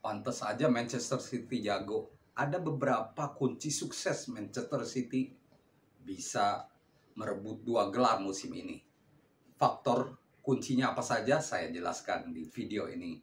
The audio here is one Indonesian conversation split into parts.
Pantes aja Manchester City jago. Ada beberapa kunci sukses Manchester City bisa merebut 2 gelar musim ini. Faktor kuncinya apa saja saya jelaskan di video ini.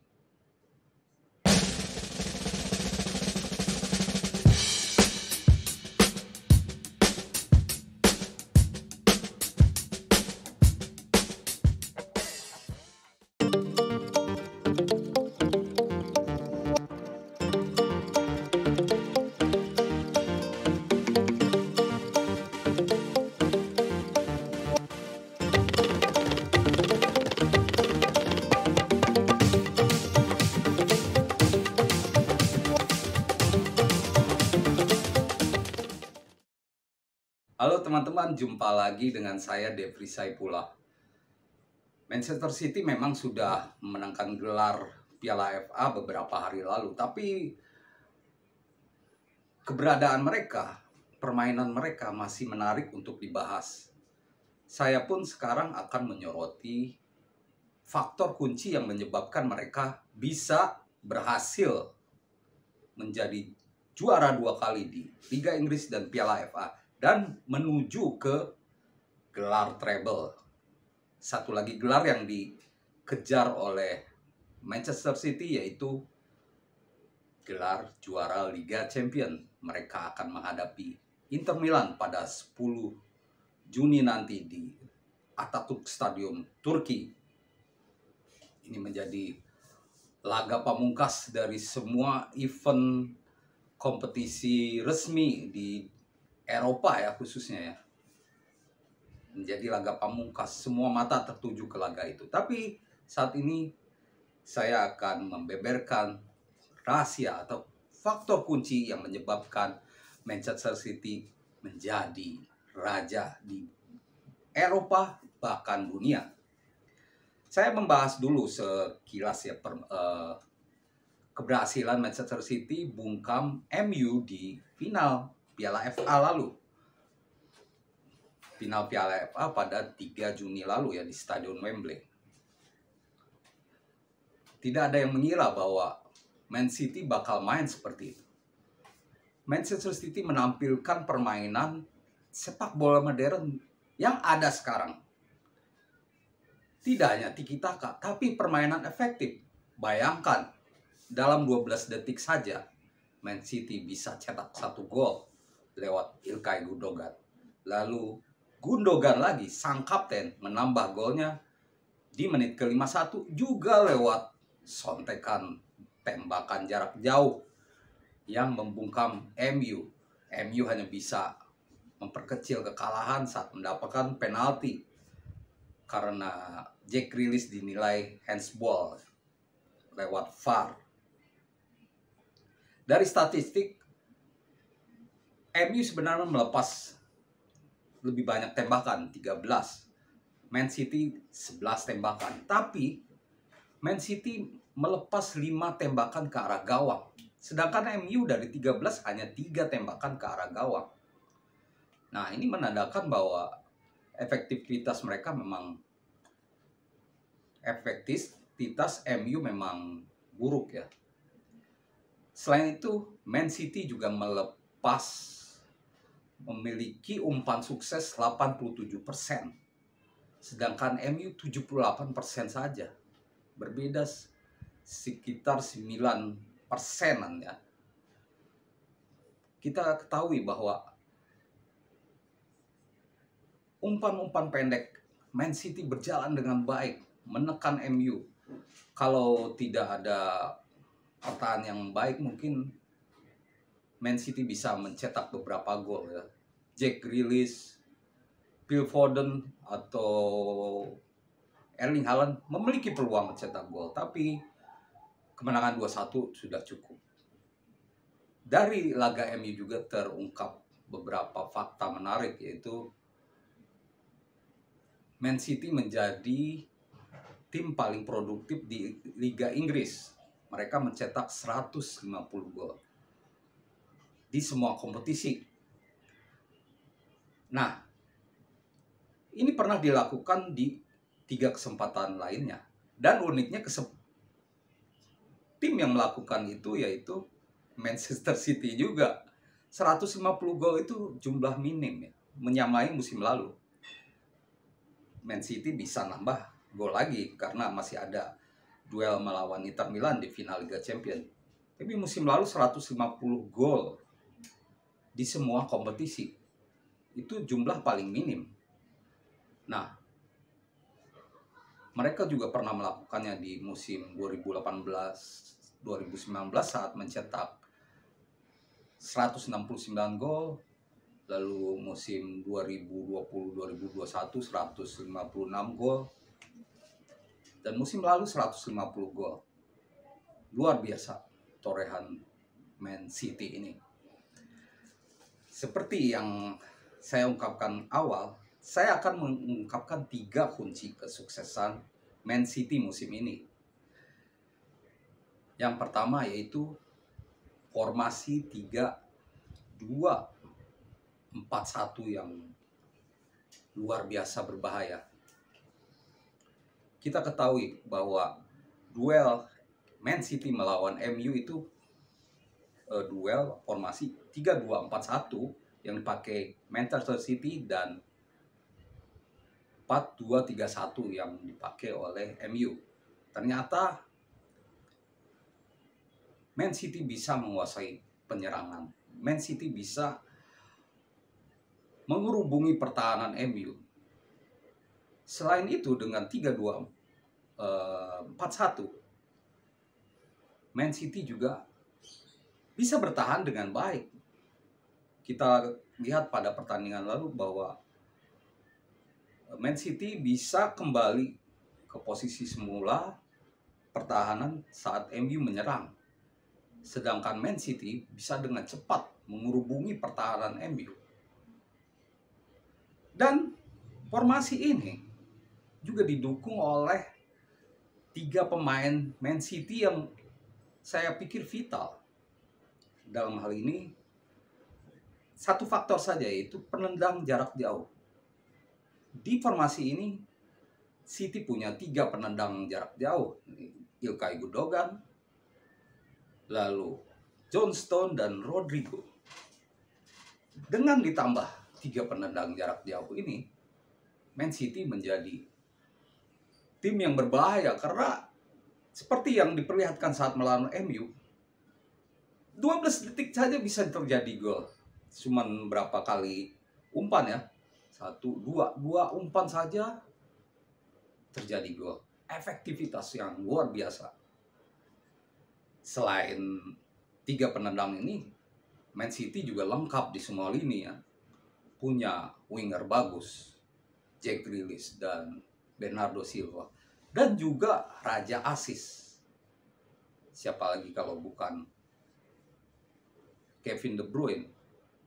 Halo teman-teman, jumpa lagi dengan saya Devri Saipullah. Manchester City memang sudah memenangkan gelar Piala FA beberapa hari lalu, tapi keberadaan mereka, permainan mereka masih menarik untuk dibahas. Saya pun sekarang akan menyoroti faktor kunci yang menyebabkan mereka bisa berhasil menjadi juara 2 kali di Liga Inggris dan Piala FA dan menuju ke gelar treble. Satu lagi gelar yang dikejar oleh Manchester City yaitu gelar juara Liga Champions. Mereka akan menghadapi Inter Milan pada 10 Juni nanti di Atatürk Stadium, Turki. Ini menjadi laga pamungkas dari semua event kompetisi resmi di Eropa ya khususnya ya. Menjadi laga pamungkas, semua mata tertuju ke laga itu. Tapi saat ini saya akan membeberkan rahasia atau faktor kunci yang menyebabkan Manchester City menjadi raja di Eropa bahkan dunia. Saya membahas dulu sekilas ya keberhasilan Manchester City bungkam MU di final Piala FA lalu. Final Piala FA pada 3 Juni lalu ya di Stadion Wembley. Tidak ada yang mengira bahwa Man City bakal main seperti itu. Manchester City menampilkan permainan sepak bola modern yang ada sekarang. Tidak hanya tiki-taka, tapi permainan efektif. Bayangkan, dalam 12 detik saja, Man City bisa cetak 1 gol lewat Ilkay Gundogan. Lalu Gundogan lagi, sang kapten, menambah golnya di menit ke-51 juga lewat sontekan tembakan jarak jauh yang membungkam MU. MU hanya bisa memperkecil kekalahan saat mendapatkan penalti karena Jack Grealish dinilai handsball lewat VAR. Dari statistik, MU sebenarnya melepas lebih banyak tembakan, 13. Man City 11 tembakan. Tapi Man City melepas 5 tembakan ke arah gawang. Sedangkan MU dari 13 hanya 3 tembakan ke arah gawang. Nah, ini menandakan bahwa efektivitas MU memang buruk ya. Selain itu, Man City juga memiliki umpan sukses 87%. Sedangkan MU 78% saja. Berbeda sekitar 9%-an ya. Kita ketahui bahwa umpan-umpan pendek Man City berjalan dengan baik, menekan MU. Kalau tidak ada pertahanan yang baik, mungkin Man City bisa mencetak beberapa gol ya. Jack Grealish, Phil Foden atau Erling Haaland memiliki peluang mencetak gol, tapi kemenangan 2-1 sudah cukup. Dari laga MU juga terungkap beberapa fakta menarik, yaitu Man City menjadi tim paling produktif di Liga Inggris. Mereka mencetak 150 gol di semua kompetisi. Nah, ini pernah dilakukan di 3 kesempatan lainnya. Dan uniknya tim yang melakukan itu yaitu Manchester City juga. 150 gol itu jumlah minim ya, menyamai musim lalu. Man City bisa nambah gol lagi karena masih ada duel melawan Inter Milan di final Liga Champions. Tapi musim lalu 150 gol di semua kompetisi. Itu jumlah paling minim. Nah, mereka juga pernah melakukannya di musim 2018-2019 saat mencetak 169 gol. Lalu musim 2020-2021 156 gol. Dan musim lalu 150 gol. Luar biasa torehan Man City ini. Seperti yang saya ungkapkan awal, saya akan mengungkapkan 3 kunci kesuksesan Man City musim ini. Yang pertama yaitu formasi 3-2-4-1 yang luar biasa berbahaya. Kita ketahui bahwa duel Man City melawan MU itu duel formasi 3-2-4-1 yang dipakai Manchester City dan 4-2-3-1 yang dipakai oleh MU. Ternyata Man City bisa menguasai penyerangan. Man City bisa mengerubungi pertahanan MU. Selain itu dengan 3-2-4-1 Man City juga bisa bertahan dengan baik. Kita lihat pada pertandingan lalu bahwa Man City bisa kembali ke posisi semula pertahanan saat MU menyerang. Sedangkan Man City bisa dengan cepat mengerubungi pertahanan MU. Dan formasi ini juga didukung oleh 3 pemain Man City yang saya pikir vital. Dalam hal ini, satu faktor saja yaitu penendang jarak jauh. Di formasi ini, City punya 3 penendang jarak jauh. Ilkay Gundogan, lalu John Stones dan Rodrigo. Dengan ditambah 3 penendang jarak jauh ini, Man City menjadi tim yang berbahaya karena seperti yang diperlihatkan saat melawan MU, 12 detik saja bisa terjadi gol. Cuman berapa kali umpan ya? 1, 2 umpan saja terjadi gol. Efektivitas yang luar biasa. Selain 3 penendang ini, Man City juga lengkap di semua lini ya. Punya winger bagus, Jack Grealish dan Bernardo Silva. Dan juga raja asis. Siapa lagi kalau bukan Kevin De Bruyne.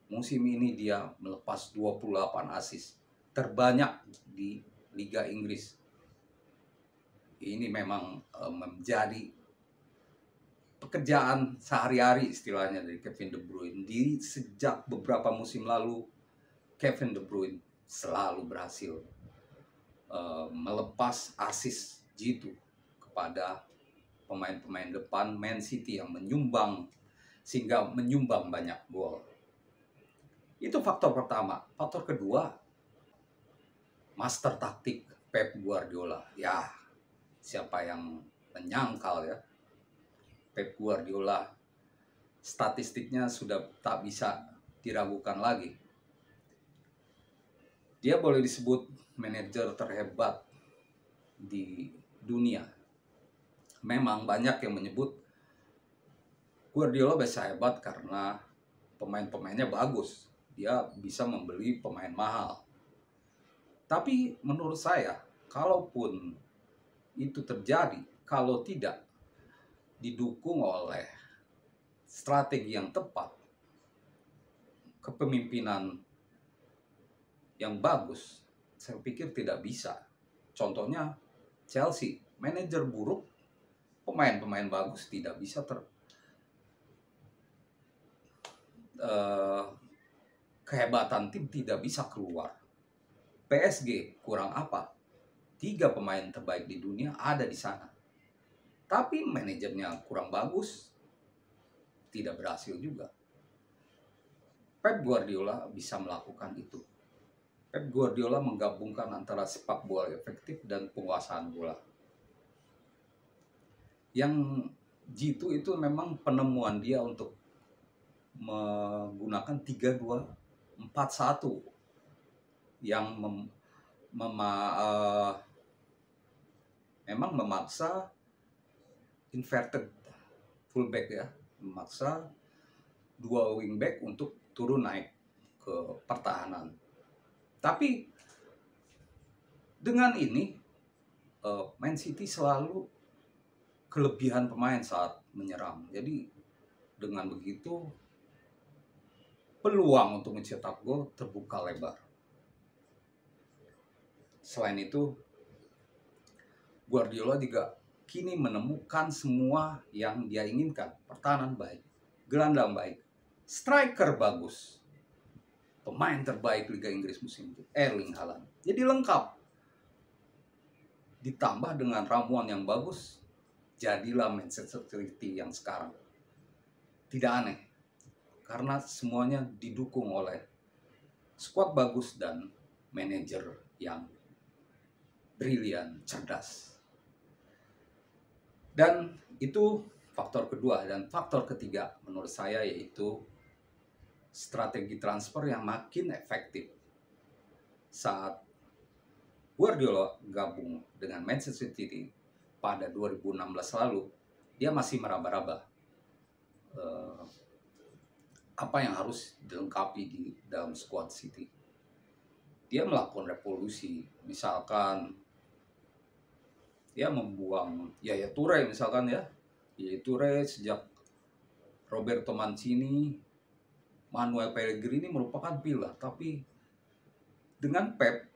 Musim ini dia melepas 28 asis. Terbanyak di Liga Inggris. Ini memang menjadi pekerjaan sehari-hari istilahnya dari Kevin De Bruyne. Sejak beberapa musim lalu, Kevin De Bruyne selalu berhasil melepas asis jitu kepada pemain-pemain depan Man City yang menyumbang banyak gol. Itu faktor pertama. Faktor kedua, master taktik Pep Guardiola. Ya, siapa yang menyangkal ya, Pep Guardiola statistiknya sudah tak bisa diragukan lagi. Dia boleh disebut manajer terhebat di dunia. Memang banyak yang menyebut Guardiola bisa hebat karena pemain-pemainnya bagus. Dia bisa membeli pemain mahal. Tapi menurut saya, kalaupun itu terjadi, kalau tidak didukung oleh strategi yang tepat, kepemimpinan yang bagus, saya pikir tidak bisa. Contohnya Chelsea, manajer buruk, pemain-pemain bagus tidak bisa kehebatan tim tidak bisa keluar. PSG kurang apa? 3 pemain terbaik di dunia ada di sana. Tapi manajernya kurang bagus, tidak berhasil juga. Pep Guardiola bisa melakukan itu. Pep Guardiola menggabungkan antara sepak bola efektif dan penguasaan bola. Yang jitu itu memang penemuan dia untuk menggunakan 3-2-4-1 yang memang memaksa inverted fullback ya, memaksa dua wingback untuk turun naik ke pertahanan. Tapi dengan ini Man City selalu kelebihan pemain saat menyerang. Jadi dengan begitu peluang untuk mencetak gol terbuka lebar. Selain itu, Guardiola juga kini menemukan semua yang dia inginkan. Pertahanan baik, gelandang baik, striker bagus, pemain terbaik Liga Inggris musim itu, Erling Haaland. Jadi lengkap. Ditambah dengan ramuan yang bagus, jadilah Manchester City yang sekarang. Tidak aneh, karena semuanya didukung oleh skuad bagus dan manajer yang brilian, cerdas. Dan itu faktor kedua. Dan faktor ketiga menurut saya yaitu strategi transfer yang makin efektif. Saat Guardiola gabung dengan Manchester City pada 2016 lalu, dia masih meraba-raba apa yang harus dilengkapi di dalam skuad City. Dia melakukan revolusi, misalkan dia membuang Yaya Toure misalkan ya. Yaya Toure sejak Roberto Mancini, Manuel Pellegrini merupakan pilar. Tapi dengan Pep,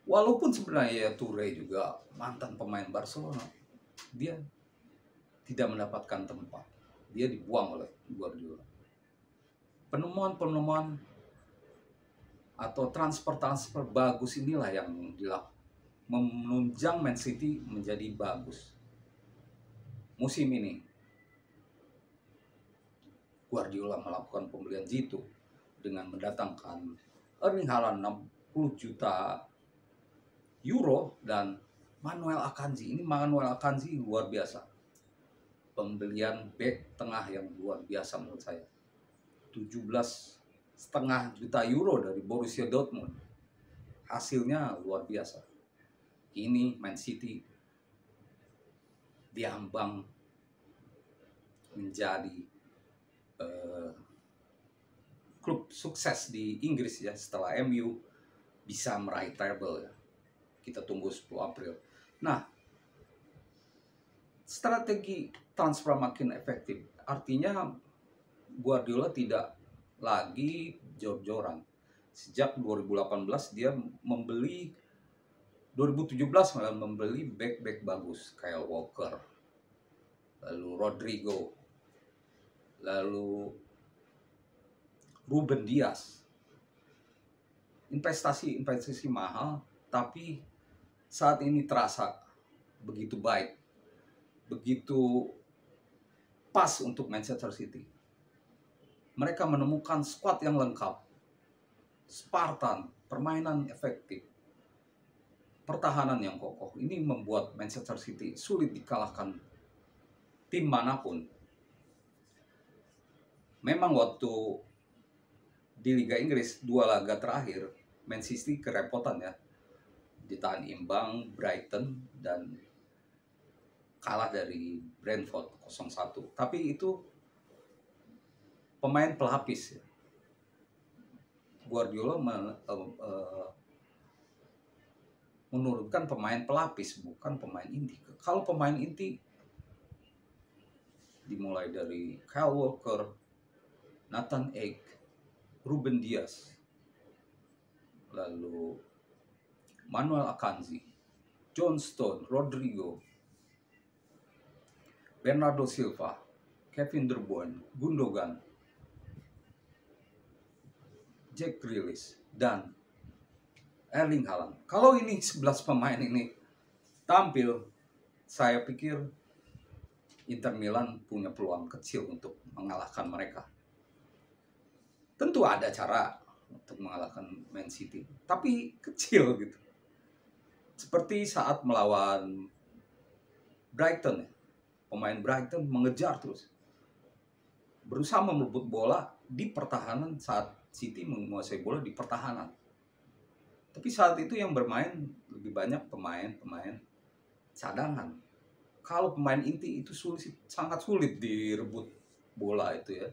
walaupun sebenarnya Yaya Toure juga mantan pemain Barcelona, dia tidak mendapatkan tempat. Dia dibuang oleh Guardiola. Penemuan-penemuan atau transfer-transfer bagus inilah yang dilakukan menunjang Man City menjadi bagus. Musim ini Guardiola melakukan pembelian jitu dengan mendatangkan Erling Haaland 60 juta euro dan Manuel Akanji. Ini Manuel Akanji luar biasa. Pembelian bek tengah yang luar biasa menurut saya. 17,5 juta euro dari Borussia Dortmund. Hasilnya luar biasa. Ini Man City diambang menjadi klub sukses di Inggris ya, setelah MU bisa meraih treble ya. Kita tunggu 10 April. Nah, strategi transfer makin efektif. Artinya Guardiola tidak lagi jor-joran. Sejak 2018 dia membeli 2017 malah membeli back bagus, Kyle Walker, lalu Rodrigo, lalu Ruben Dias. Investasi mahal, tapi saat ini terasa begitu baik, begitu pas untuk Manchester City. Mereka menemukan skuad yang lengkap, Spartan, permainan efektif, pertahanan yang kokoh. Ini membuat Manchester City sulit dikalahkan tim manapun. Memang waktu di Liga Inggris 2 laga terakhir Man City kerepotan ya, ditahan imbang Brighton dan kalah dari Brentford 0-1. Tapi itu pemain pelapis ya. Guardiola menurunkan pemain pelapis, bukan pemain inti. Kalau pemain inti dimulai dari Kyle Walker, Nathan Ake, Ruben Dias, lalu Manuel Akanji, John Stone, Rodrigo, Bernardo Silva, Kevin De Bruyne, Gundogan, Jack Grealish, dan Erling Haaland. Kalau ini 11 pemain ini tampil, saya pikir Inter Milan punya peluang kecil untuk mengalahkan mereka. Tentu ada cara untuk mengalahkan Man City, tapi kecil gitu. Seperti saat melawan Brighton, ya. Pemain Brighton mengejar terus, berusaha merebut bola di pertahanan saat City menguasai bola di pertahanan. Tapi saat itu yang bermain lebih banyak pemain-pemain cadangan. Kalau pemain inti itu sangat sulit direbut bola itu ya.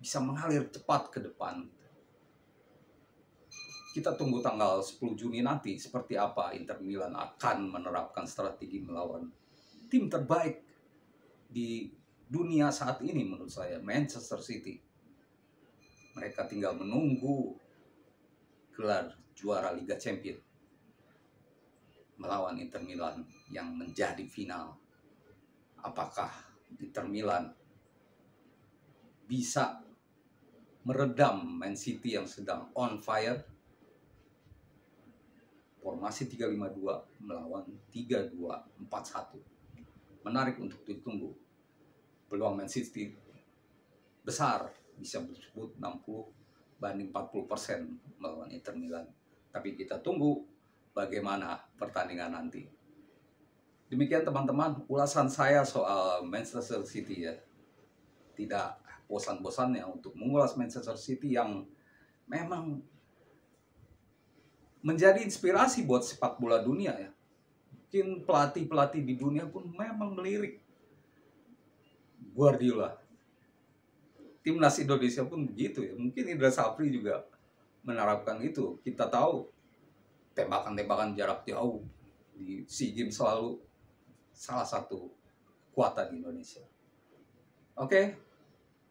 Bisa mengalir cepat ke depan. Kita tunggu tanggal 10 Juni nanti seperti apa Inter Milan akan menerapkan strategi melawan tim terbaik di dunia saat ini menurut saya, Manchester City. Mereka tinggal menunggu gelar juara Liga Champions melawan Inter Milan yang menjadi final. Apakah Inter Milan bisa meredam Man City yang sedang on fire? Formasi 3-5-2 melawan 3-2-4-1. Menarik untuk ditunggu. Peluang Man City besar, bisa disebut 60-40% melawan Inter Milan. Tapi kita tunggu bagaimana pertandingan nanti. Demikian teman-teman, ulasan saya soal Manchester City ya. Tidak bosan-bosannya untuk mengulas Manchester City yang memang menjadi inspirasi buat sepak bola dunia ya. Mungkin pelatih-pelatih di dunia pun memang melirik Guardiola. Timnas Indonesia pun begitu ya. Mungkin Indra Safri juga menerapkan itu. Kita tahu tembakan-tembakan jarak jauh di SEA Games selalu salah satu kekuatan di Indonesia. Oke,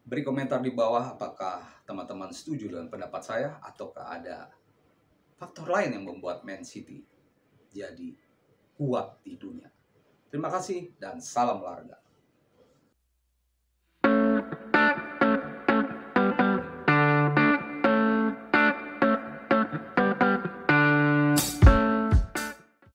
beri komentar di bawah apakah teman-teman setuju dengan pendapat saya ataukah ada faktor lain yang membuat Man City jadi kuat di dunia. Terima kasih dan salam olahraga.